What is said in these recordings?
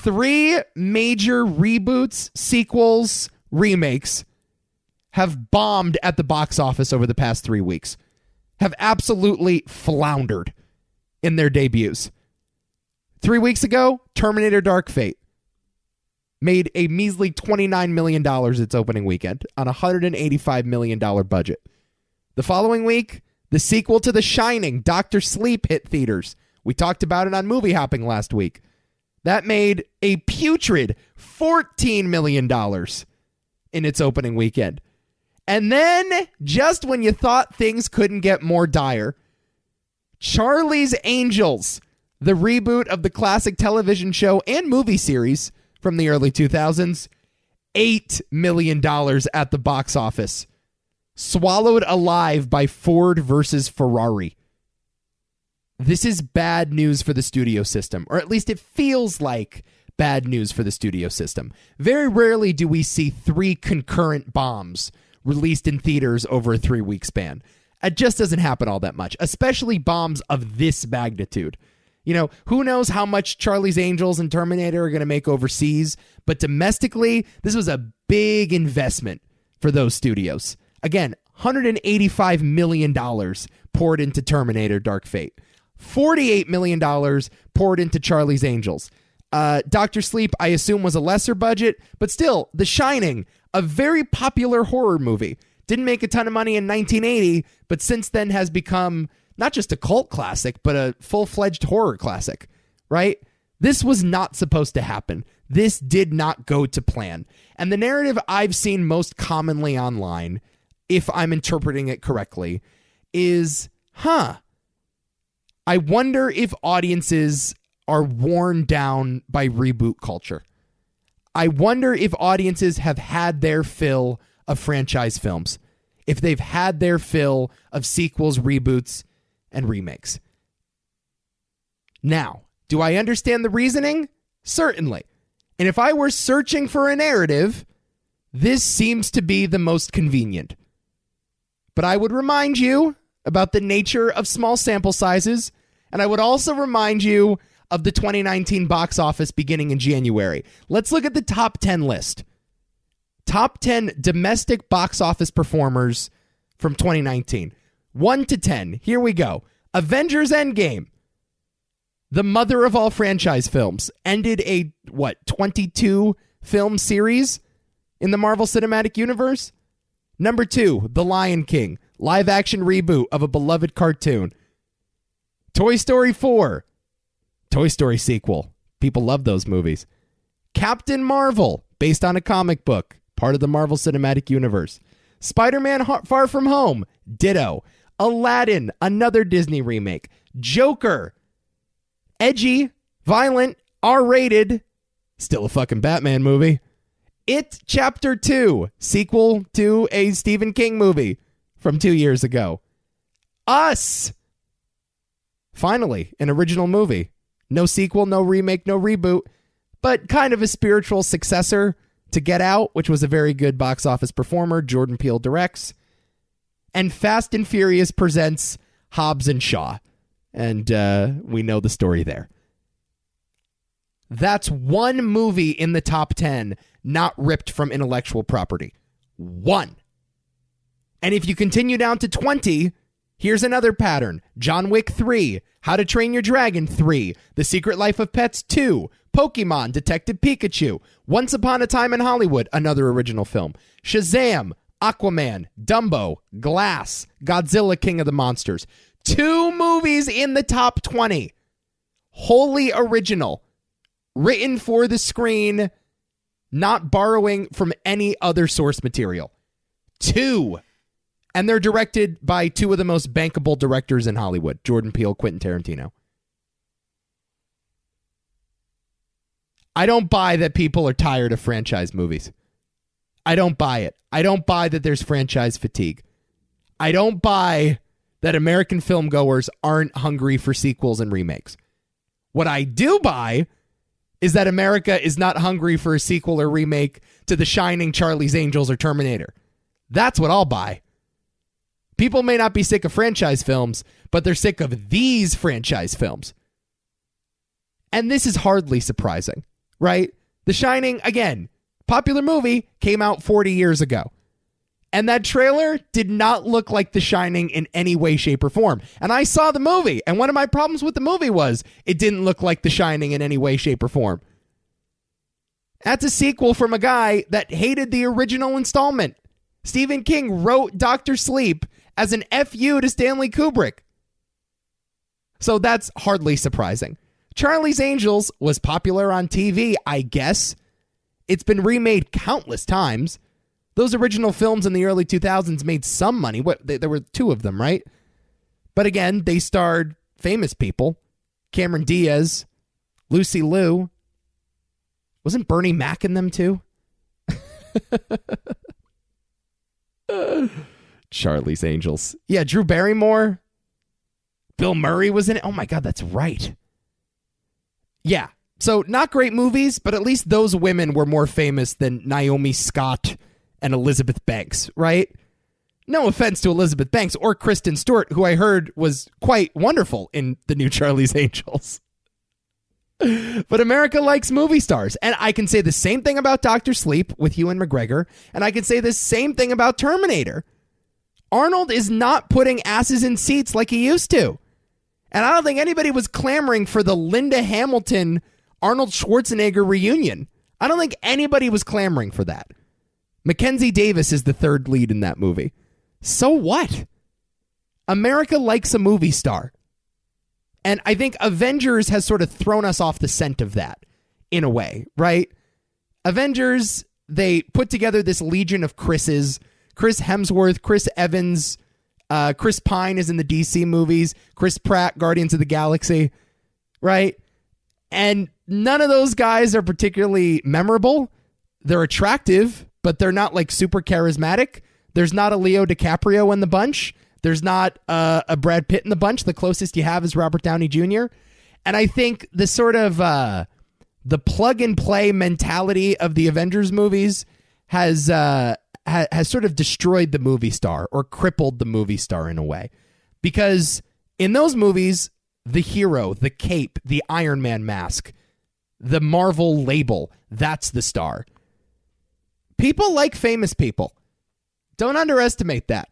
3 major reboots, sequels, remakes have bombed at the box office over the past 3 weeks. Have absolutely floundered in their debuts. 3 weeks ago, Terminator Dark Fate made a measly $29 million its opening weekend on a $185 million budget. The following week, the sequel to The Shining, Dr. Sleep, hit theaters. We talked about it on Movie Hopping last week. That made a putrid $14 million in its opening weekend. And then, just when you thought things couldn't get more dire, Charlie's Angels, the reboot of the classic television show and movie series from the early 2000s, $8 million at the box office. Swallowed alive by Ford versus Ferrari. This is bad news for the studio system, or at least it feels like bad news for the studio system. Very rarely do we see 3 concurrent bombs released in theaters over a 3-week span. It just doesn't happen all that much, especially bombs of this magnitude. You know, who knows how much Charlie's Angels and Terminator are going to make overseas, but domestically, this was a big investment for those studios. Again, $185 million poured into Terminator Dark Fate. $48 million poured into Charlie's Angels. Dr. Sleep, I assume, was a lesser budget, but still, The Shining, a very popular horror movie. Didn't make a ton of money in 1980, but since then has become not just a cult classic, but a full-fledged horror classic, right? This was not supposed to happen. This did not go to plan. And the narrative I've seen most commonly online, if I'm interpreting it correctly, is, I wonder if audiences are worn down by reboot culture. I wonder if audiences have had their fill of franchise films, if they've had their fill of sequels, reboots, and remakes. Now, do I understand the reasoning? Certainly. And if I were searching for a narrative, this seems to be the most convenient. But I would remind you about the nature of small sample sizes, and I would also remind you of the 2019 box office beginning in January. Let's look at the top 10 list. Top 10 domestic box office performers from 2019. 1 to 10. Here we go. Avengers Endgame, the mother of all franchise films, ended a, 22 film series in the Marvel Cinematic Universe? Number 2, The Lion King, live action reboot of a beloved cartoon. Toy Story 4, Toy Story sequel. People love those movies. Captain Marvel, based on a comic book, part of the Marvel Cinematic Universe. Spider-Man Far From Home, ditto. Aladdin, another Disney remake. Joker, edgy, violent, R-rated, still a fucking Batman movie. It Chapter 2, sequel to a Stephen King movie from 2 years ago. Us, finally, an original movie. No sequel, no remake, no reboot, but kind of a spiritual successor to Get Out, which was a very good box office performer. Jordan Peele directs. And Fast and Furious presents Hobbs and Shaw. And we know the story there. That's one movie in the top 10 not ripped from intellectual property. One. And if you continue down to 20, here's another pattern. John Wick 3, How to Train Your Dragon 3, The Secret Life of Pets 2, Pokemon, Detective Pikachu, Once Upon a Time in Hollywood, another original film, Shazam, Aquaman, Dumbo, Glass, Godzilla King of the Monsters. 2 movies in the top 20. Wholly original. Written for the screen, not borrowing from any other source material. 2. And they're directed by 2 of the most bankable directors in Hollywood, Jordan Peele, Quentin Tarantino. I don't buy that people are tired of franchise movies. I don't buy it. I don't buy that there's franchise fatigue. I don't buy that American filmgoers aren't hungry for sequels and remakes. What I do buy is that America is not hungry for a sequel or remake to The Shining, Charlie's Angels, or Terminator. That's what I'll buy. People may not be sick of franchise films, but they're sick of these franchise films. And this is hardly surprising, right? The Shining, again, popular movie, came out 40 years ago. And that trailer did not look like The Shining in any way, shape, or form. And I saw the movie, and one of my problems with the movie was it didn't look like The Shining in any way, shape, or form. That's a sequel from a guy that hated the original installment. Stephen King wrote Dr. Sleep as an FU to Stanley Kubrick. So that's hardly surprising. Charlie's Angels was popular on TV, I guess. It's been remade countless times. Those original films in the early 2000s made some money. There were 2 of them, right? But again, they starred famous people. Cameron Diaz, Lucy Liu. Wasn't Bernie Mac in them too? Charlie's Angels. Yeah, Drew Barrymore. Bill Murray was in it. Oh my God, that's right. Yeah. So not great movies, but at least those women were more famous than Naomi Scott and Elizabeth Banks, right? No offense to Elizabeth Banks or Kristen Stewart, who I heard was quite wonderful in the new Charlie's Angels. But America likes movie stars. And I can say the same thing about Dr. Sleep with Ewan McGregor. And I can say the same thing about Terminator. Arnold is not putting asses in seats like he used to. And I don't think anybody was clamoring for the Linda Hamilton, Arnold Schwarzenegger reunion. I don't think anybody was clamoring for that. Mackenzie Davis is the third lead in that movie. So what? America likes a movie star. And I think Avengers has sort of thrown us off the scent of that, in a way, right? Avengers, they put together this legion of Chris's. Chris Hemsworth, Chris Evans, Chris Pine is in the DC movies, Chris Pratt, Guardians of the Galaxy, right? And none of those guys are particularly memorable. They're attractive, but they're not like super charismatic. There's not a Leo DiCaprio in the bunch. There's not a Brad Pitt in the bunch. The closest you have is Robert Downey Jr. And I think the sort of the plug and play mentality of the Avengers movies has sort of destroyed the movie star or crippled the movie star in a way. Because in those movies, the hero, the cape, the Iron Man mask, the Marvel label, that's the star. People like famous people. Don't underestimate that.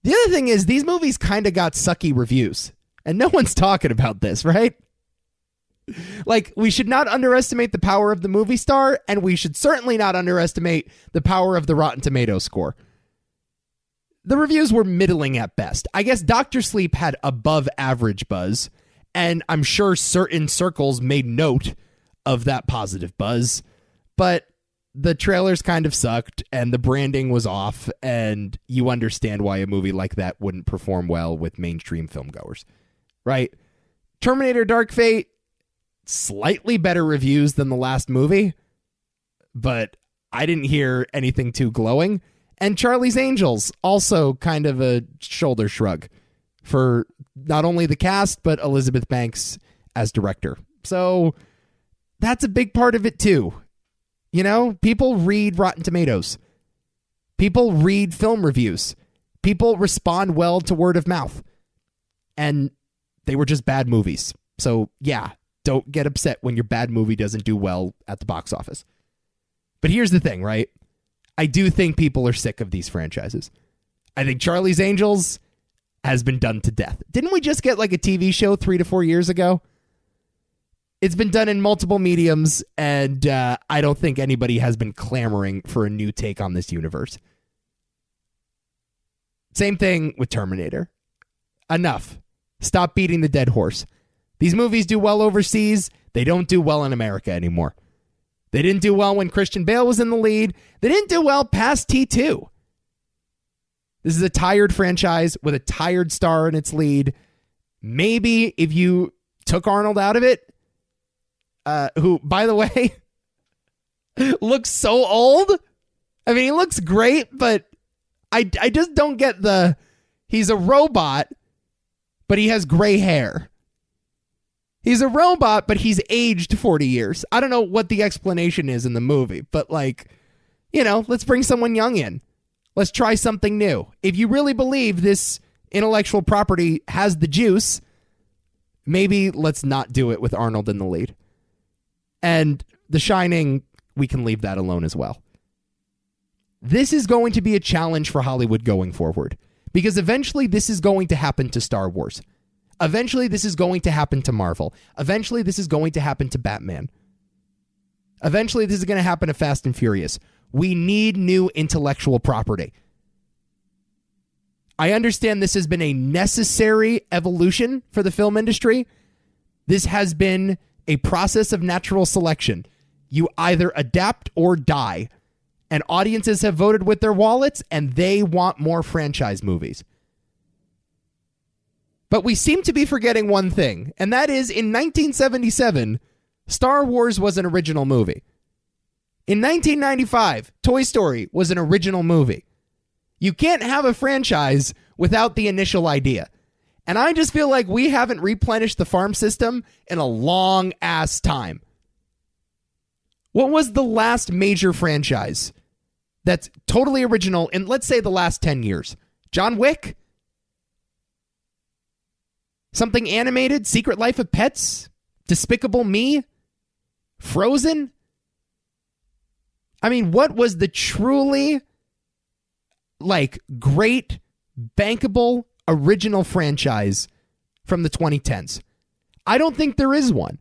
The other thing is, these movies kind of got sucky reviews. And no one's talking about this, right? Like, we should not underestimate the power of the movie star, and we should certainly not underestimate the power of the Rotten Tomatoes score. The reviews were middling at best. I guess Dr. Sleep had above average buzz, and I'm sure certain circles made note of that positive buzz, but the trailers kind of sucked, and the branding was off, and you understand why a movie like that wouldn't perform well with mainstream filmgoers, right? Terminator Dark Fate, slightly better reviews than the last movie, but I didn't hear anything too glowing. And Charlie's Angels, also kind of a shoulder shrug for not only the cast, but Elizabeth Banks as director. So that's a big part of it too. You know, people read Rotten Tomatoes. People read film reviews. People respond well to word of mouth. And they were just bad movies. So yeah, don't get upset when your bad movie doesn't do well at the box office. But here's the thing, right? I do think people are sick of these franchises. I think Charlie's Angels has been done to death. Didn't we just get like a TV show 3 to 4 years ago? It's been done in multiple mediums, and I don't think anybody has been clamoring for a new take on this universe. Same thing with Terminator. Enough. Stop beating the dead horse. These movies do well overseas. They don't do well in America anymore. They didn't do well when Christian Bale was in the lead. They didn't do well past T2. This is a tired franchise with a tired star in its lead. Maybe if you took Arnold out of it, who, by the way, looks so old. I mean, he looks great, but I just don't get he's a robot, but he has gray hair. He's a robot, but he's aged 40 years. I don't know what the explanation is in the movie, but like, you know, let's bring someone young in. Let's try something new. If you really believe this intellectual property has the juice, maybe let's not do it with Arnold in the lead. And The Shining, we can leave that alone as well. This is going to be a challenge for Hollywood going forward, because eventually this is going to happen to Star Wars. Eventually this is going to happen to Marvel. Eventually this is going to happen to Batman. Eventually this is going to happen to Fast and Furious. We need new intellectual property. I understand this has been a necessary evolution for the film industry. This has been a process of natural selection. You either adapt or die. And audiences have voted with their wallets, and they want more franchise movies. But we seem to be forgetting one thing, and that is in 1977, Star Wars was an original movie. In 1995, Toy Story was an original movie. You can't have a franchise without the initial idea. And I just feel like we haven't replenished the farm system in a long ass time. What was the last major franchise that's totally original in, let's say, the last 10 years? John Wick? Something animated? Secret Life of Pets? Despicable Me? Frozen? I mean, what was the truly, great, bankable, original franchise from the 2010s? I don't think there is one.